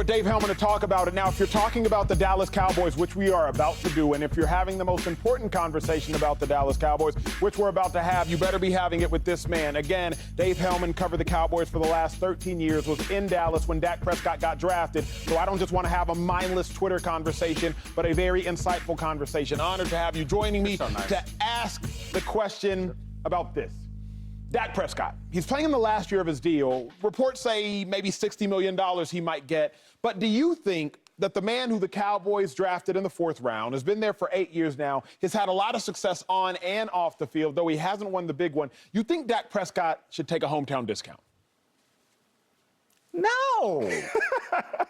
with Dave Hellman to talk about it. Now, if you're talking about the Dallas Cowboys, which we are about to do, and if you're having the most important conversation about the Dallas Cowboys, which we're about to have, you better be having it with this man. Again, Dave Hellman covered the Cowboys for the last 13 years, was in Dallas when Dak Prescott got drafted. So I don't just want to have a mindless Twitter conversation, but a very insightful conversation. Honored to have you joining me to ask the question about this. Dak Prescott, he's playing in the last year of his deal. Reports say maybe $60 million he might get. But do you think that the man who the Cowboys drafted in the 4th round, has been there for 8 years now, has had a lot of success on and off the field, though he hasn't won the big one, you think Dak Prescott should take a hometown discount? No.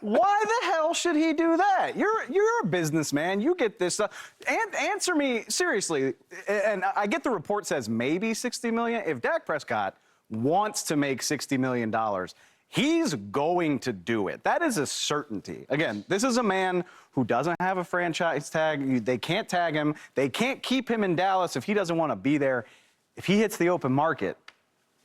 Why the hell should he do that? You're a businessman. You get this stuff. And answer me seriously. And I get the report says maybe $60 million. If Dak Prescott wants to make $60 million, he's going to do it. That is a certainty. Again, this is a man who doesn't have a franchise tag. They can't tag him. They can't keep him in Dallas if he doesn't want to be there. If he hits the open market,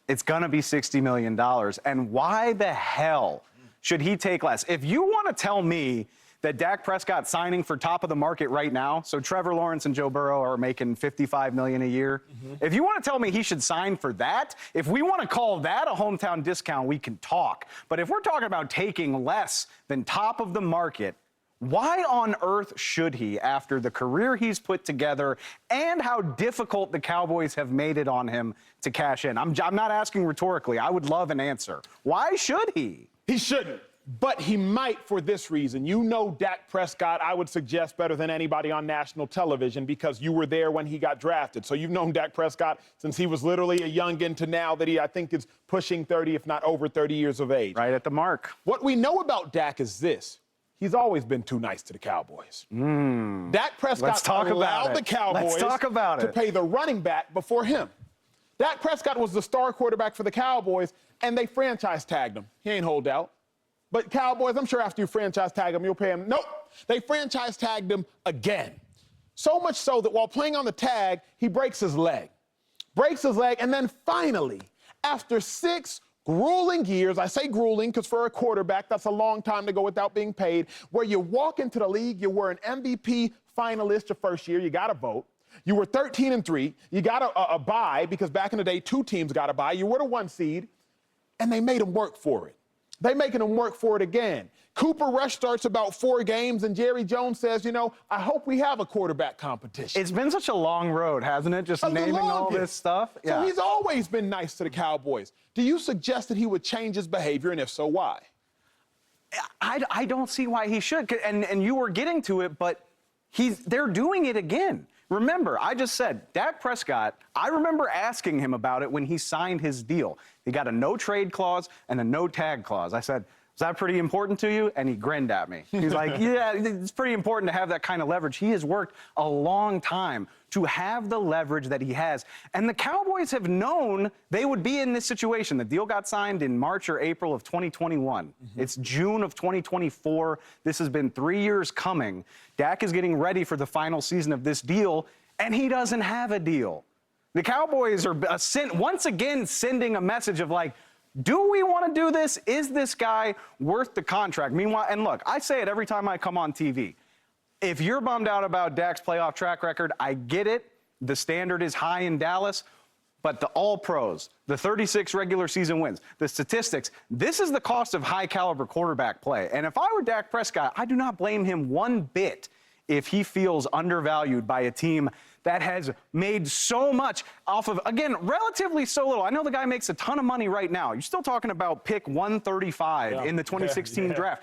it's going to be $60 million. And why the hell should he take less? If you want to tell me that Dak Prescott signing for top of the market right now, so Trevor Lawrence and Joe Burrow are making $55 million a year, if you want to tell me he should sign for that, if we want to call that a hometown discount, we can talk. But if we're talking about taking less than top of the market, why on earth should he, after the career he's put together and how difficult the Cowboys have made it on him to cash in? I'm not asking rhetorically. I would love an answer. Why should he? He shouldn't, but he might for this reason. You know Dak Prescott, I would suggest, better than anybody on national television because you were there when he got drafted. So you've known Dak Prescott since he was literally a youngin' to now that he, I think, is pushing 30, if not over 30 years of age. Right at the mark. What we know about Dak is this. He's always been too nice to the Cowboys. Dak Prescott allowed the Cowboys to pay the running back before him. Dak Prescott was the star quarterback for the Cowboys, and they franchise tagged him. He ain't hold out. But Cowboys, I'm sure after you franchise tag him, you'll pay him. Nope. They franchise tagged him again. So much so that while playing on the tag, he breaks his leg. And then finally, after 6 grueling years, I say grueling because for a quarterback, that's a long time to go without being paid, where you walk into the league, you were an MVP finalist your first year, you got a vote. You were 13-3, you got a bye because back in the day, 2 teams got a bye. You were the 1 seed, and they made him work for it. They making him work for it again. Cooper Rush starts about 4 games, and Jerry Jones says, you know, I hope we have a quarterback competition. It's been such a long road, hasn't it? Just naming all this stuff. So he's always been nice to the Cowboys. Do you suggest that he would change his behavior, and if so, why? I don't see why he should. And you were getting to it, but they're doing it again. Remember, I just said, Dak Prescott, I remember asking him about it when he signed his deal. He got a no-trade clause and a no-tag clause. I said, is that pretty important to you? And he grinned at me. He's like, yeah, it's pretty important to have that kind of leverage. He has worked a long time to have the leverage that he has. And the Cowboys have known they would be in this situation. The deal got signed in March or April of 2021. It's June of 2024. This has been 3 years coming. Dak is getting ready for the final season of this deal, and he doesn't have a deal. The Cowboys are once again sending a message of like, do we want to do this? Is this guy worth the contract? Meanwhile, and look, I say it every time I come on TV. If you're bummed out about Dak's playoff track record, I get it. The standard is high in Dallas, but the all-pros, the 36 regular season wins, the statistics, this is the cost of high-caliber quarterback play. And if I were Dak Prescott, I do not blame him one bit if he feels undervalued by a team that has made so much off of, again, relatively so little. I know the guy makes a ton of money right now. You're still talking about pick 135 in the 2016 draft.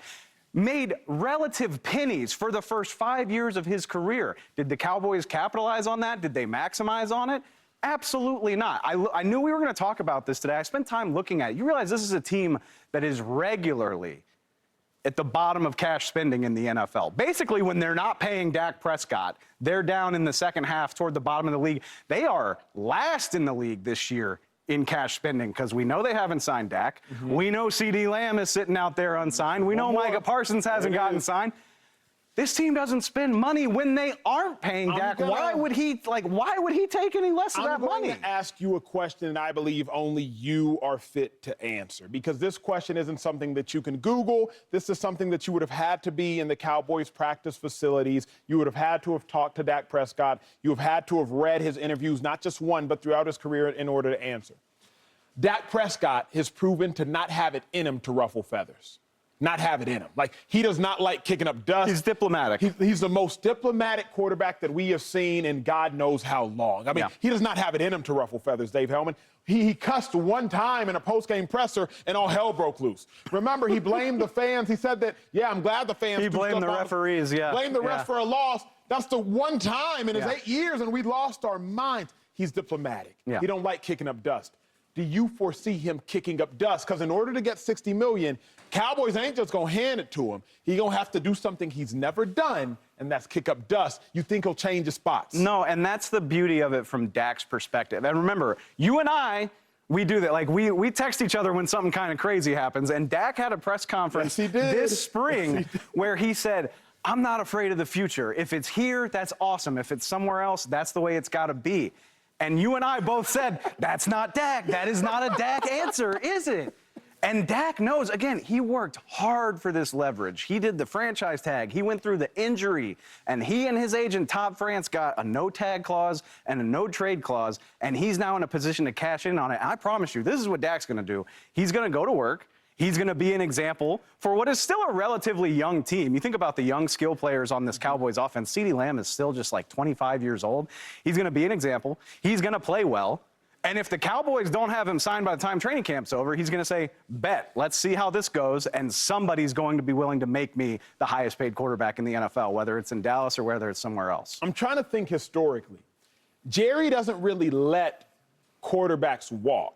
Made relative pennies for the first 5 years of his career. Did the Cowboys capitalize on that? Did they maximize on it? Absolutely not. I knew we were going to talk about this today. I spent time looking at it. You realize this is a team that is regularly at the bottom of cash spending in the NFL. Basically, when they're not paying Dak Prescott, they're down in the second half toward the bottom of the league. They are last in the league this year in cash spending because we know they haven't signed Dak. We know CeeDee Lamb is sitting out there unsigned. We know Micah Parsons hasn't gotten signed. This team doesn't spend money when they aren't paying Dak. Why would he take any less of that money? I'm going to ask you a question that I believe only you are fit to answer, because this question isn't something that you can Google. This is something that you would have had to be in the Cowboys practice facilities. You would have had to have talked to Dak Prescott. You have had to have read his interviews, not just one, but throughout his career in order to answer. Dak Prescott has proven to not have it in him to ruffle feathers. Not have it in him. Like, he does not like kicking up dust. He's diplomatic. He's the most diplomatic quarterback that we have seen in God knows how long. I mean, he does not have it in him to ruffle feathers, Dave Hellman. He cussed one time in a post-game presser, and all hell broke loose. Remember, he blamed the fans. He said that, I'm glad the fans. He blamed the referees, Blamed the refs for a loss. That's the one time in his 8 years, and we lost our minds. He's diplomatic. He don't like kicking up dust. Do you foresee him kicking up dust? Because in order to get $60 million, Cowboys ain't just going to hand it to him. He's going to have to do something he's never done, and that's kick up dust. You think he'll change his spots? No, and that's the beauty of it from Dak's perspective. And remember, you and I, we do that. Like, we text each other when something kind of crazy happens. And Dak had a press conference this spring where he said, I'm not afraid of the future. If it's here, that's awesome. If it's somewhere else, that's the way it's got to be. And you and I both said, that's not Dak. That is not a Dak answer, is it? And Dak knows, again, he worked hard for this leverage. He did the franchise tag. He went through the injury. And he and his agent, Todd France, got a no-tag clause and a no-trade clause. And he's now in a position to cash in on it. And I promise you, this is what Dak's going to do. He's going to go to work. He's going to be an example for what is still a relatively young team. You think about the young skill players on this Cowboys offense. CeeDee Lamb is still just like 25 years old. He's going to be an example. He's going to play well. And if the Cowboys don't have him signed by the time training camp's over, he's going to say, bet, let's see how this goes, and somebody's going to be willing to make me the highest paid quarterback in the NFL, whether it's in Dallas or whether it's somewhere else. I'm trying to think historically. Jerry doesn't really let quarterbacks walk.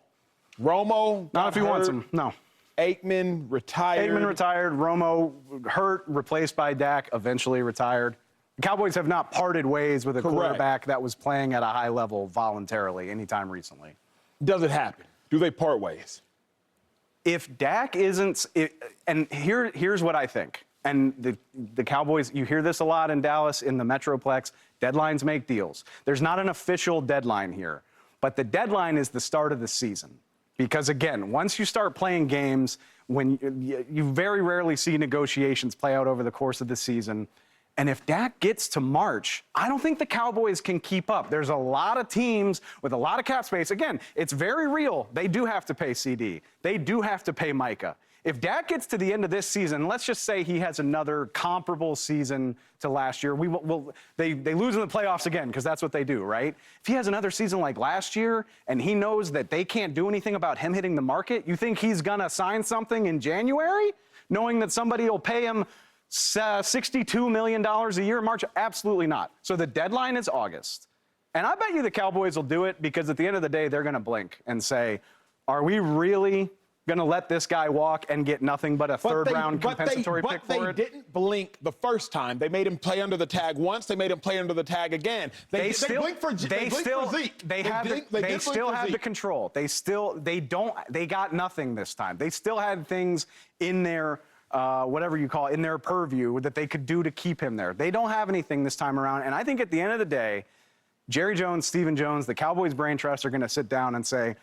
Romo, not if he wants him, no. Aikman retired. Romo hurt, replaced by Dak, eventually retired. The Cowboys have not parted ways with a quarterback that was playing at a high level voluntarily anytime recently. Does it happen? Do they part ways? If Dak isn't, and here's what I think. And the Cowboys, you hear this a lot in Dallas, in the Metroplex, deadlines make deals. There's not an official deadline here, but the deadline is the start of the season. Because, again, once you start playing games, when you very rarely see negotiations play out over the course of the season. And if Dak gets to March, I don't think the Cowboys can keep up. There's a lot of teams with a lot of cap space. Again, it's very real. They do have to pay CD. They do have to pay Micah. If Dak gets to the end of this season, let's just say he has another comparable season to last year. They lose in the playoffs again, because that's what they do, right? If he has another season like last year and he knows that they can't do anything about him hitting the market, you think he's going to sign something in January, knowing that somebody will pay him $62 million a year in March? Absolutely not. So the deadline is August. And I bet you the Cowboys will do it, because at the end of the day, they're going to blink and say, are we really going to let this guy walk and get nothing but a third-round compensatory pick for it? But they didn't blink the first time. They made him play under the tag once. They made him play under the tag again. They blinked for Zeke. They still have the control. They got nothing this time. They still had things in their whatever you call it, in their purview that they could do to keep him there. They don't have anything this time around. And I think at the end of the day, Jerry Jones, Stephen Jones, the Cowboys brain trust are going to sit down and say,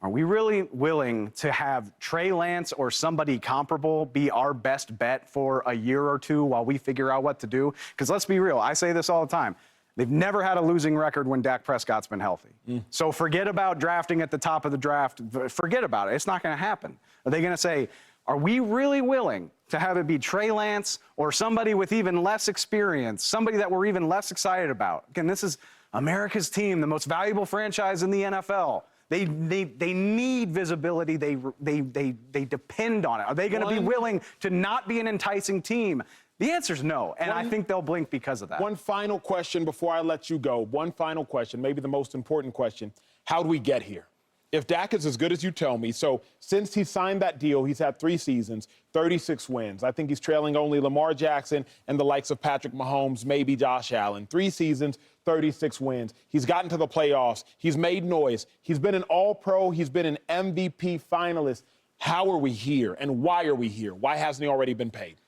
are we really willing to have Trey Lance or somebody comparable be our best bet for a year or two while we figure out what to do? Because let's be real, I say this all the time. They've never had a losing record when Dak Prescott's been healthy. So forget about drafting at the top of the draft. Forget about it. It's not going to happen. Are they going to say, are we really willing to have it be Trey Lance or somebody with even less experience, somebody that we're even less excited about? Again, this is America's team, the most valuable franchise in the NFL. They need visibility. They depend on it. Are they going to be willing to not be an enticing team? The answer is no, and I think they'll blink because of that. One final question before I let you go. One final question, maybe the most important question. How do we get here? If Dak is as good as you tell me, so since he signed that deal, he's had 3 seasons, 36 wins. I think he's trailing only Lamar Jackson and the likes of Patrick Mahomes, maybe Josh Allen. 3 seasons, 36 wins. He's gotten to the playoffs. He's made noise. He's been an All-Pro. He's been an MVP finalist. How are we here, and why are we here? Why hasn't he already been paid?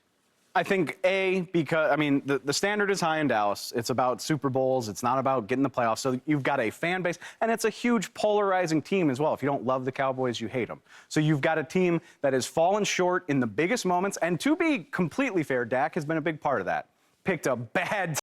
I think, because, I mean, the standard is high in Dallas. It's about Super Bowls. It's not about getting the playoffs. So you've got a fan base, and it's a huge polarizing team as well. If you don't love the Cowboys, you hate them. So you've got a team that has fallen short in the biggest moments. And to be completely fair, Dak has been a big part of that. Picked a bad